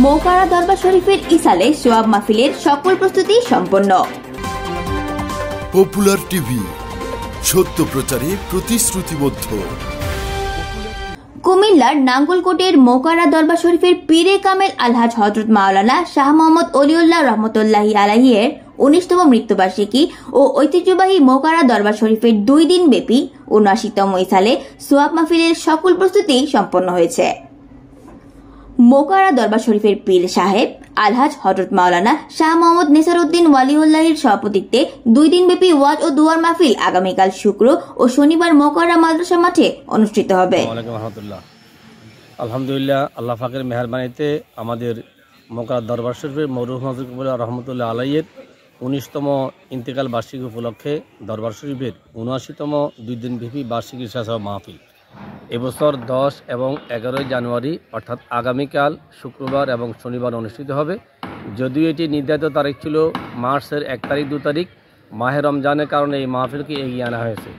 মোকারা দরবার শরীফের ইসালে সোয়াব মাহফিলের সকল প্রস্তুতি সম্পন্ন। পপুলার টিভি, সত্য প্রচারে প্রতিশ্রুতিবদ্ধ। কুমিল্লার নাঙ্গলকোটের মোকারা দরবার শরীফের পীরে কামেল আলহাজ হযরত মাওলানা শাহ মোহাম্মদ অলিউল্লাহ রহমতুল্লাহি আলাইহির 19তম মৃত্যুবার্ষিকী ও ঐতিহ্যবাহী মোকারা দরবার শরীফের 2 দিন ব্যাপী 79তম ইসালে সোয়াব মাহফিলের সকল প্রস্তুতি সম্পন্ন হয়েছে। মোকারা দরবার শরীফের পীর সাহেব আলহাজ হযরত মাওলানা শাহ মোহাম্মদ নেসারউদ্দিন ওয়ালিউল্লাহির সভাপতিত্বে 2 দিন ব্যাপী ওয়াজ ও দুয়ার মাহফিল আগামীকাল শুক্র ও শনিবার মোকারা মাদ্রাসা মাঠে অনুষ্ঠিত হবে। আলহামদুলিল্লাহ, আল্লাহ পাকের মেহরবানিতে আমাদের মোকারা দরবার শরীফের মরহুম হযরত রহমতুল্লাহ আলাইহির 19তম ইন্তেকাল বার্ষিকী উপলক্ষে দরবার শরীফের 79তম 2 দিন ব্যাপী বার্ষিক ইশারা মাহফিল এবছর 10 এবং 11 জানুয়ারি অর্থাৎ আগামীকাল শুক্রবার এবং শনিবার অনুষ্ঠিত হবে। যদিও এটি নির্ধারিত তারিখ ছিল মার্চের 1 তারিখ 2 তারিখ, মাহে রমজানের কারণে এই মাহফিলকে এগিয়ে আনা হয়েছে।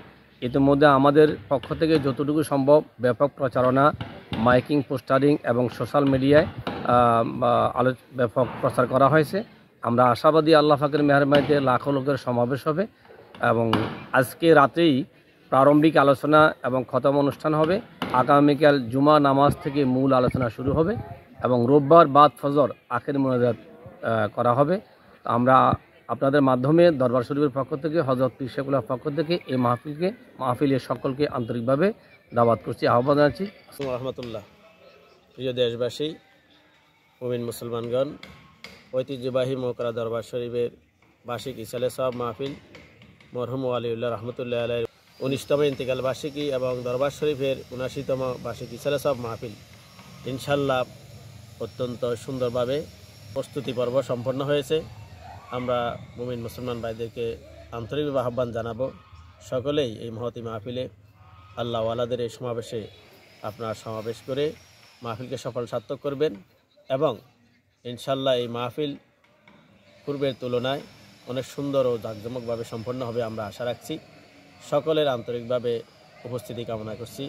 ইতিমধ্যে আমাদের পক্ষ থেকে যতটুকু সম্ভব ব্যাপক প্রচারণা, মাইকিং, পোস্টারিং এবং সোশ্যাল মিডিয়ায় ব্যাপক প্রচার করা হয়েছে। আমরা আশাবাদী আল্লাহ পাকের মেহরবানিতে লাখো লোকের সমাবেশ হবে এবং আজকে রাতেই প্রারম্ভিক আলোচনা এবং খতম অনুষ্ঠান হবে। আগামীকাল জুমা নামাজ থেকে মূল আলোচনা শুরু হবে এবং রোববার বাদ ফজর আখের মোনাজাত করা হবে। আমরা আপনাদের মাধ্যমে দরবার শরীফের পক্ষ থেকে, হযরত পীর সাহেবের পক্ষ থেকে এই মাহফিলের সকলকে আন্তরিকভাবে দাওয়াত করছি, আহ্বান জানাচ্ছি। আসসালামু রহমতুল্লাহ। প্রিয় দেশবাসী, মুমিন মুসলমানগণ, ঐতিহ্যবাহী মোকারা দরবার শরীফের বার্ষিক ইসালে সওয়াব মাহফিল মরহুম ওয়ালিউল্লাহ রহমতুল্লাহ আলাইহির 19তম ইন্তেকাল বার্ষিকী এবং দরবার শরীফের 79তম বার্ষিক ইসালে সওয়াব মাহফিল ইনশাল্লাহ অত্যন্ত সুন্দরভাবে প্রস্তুতি পর্ব সম্পন্ন হয়েছে। আমরা মুমিন মুসলমান ভাইদেরকে আন্তরিকভাবে আহ্বান জানাবো, সকলেই এই মহতী মাহফিলে আল্লাহ ওয়ালাদের এই সমাবেশে আপনারা সমাবেশ করে মাহফিলকে সফল সার্থক করবেন এবং ইনশাল্লাহ এই মাহফিল পূর্বের তুলনায় অনেক সুন্দর ও জাঁকজমকভাবে সম্পন্ন হবে আমরা আশা রাখছি। সকলের আন্তরিকভাবে উপস্থিতি কামনা করছি।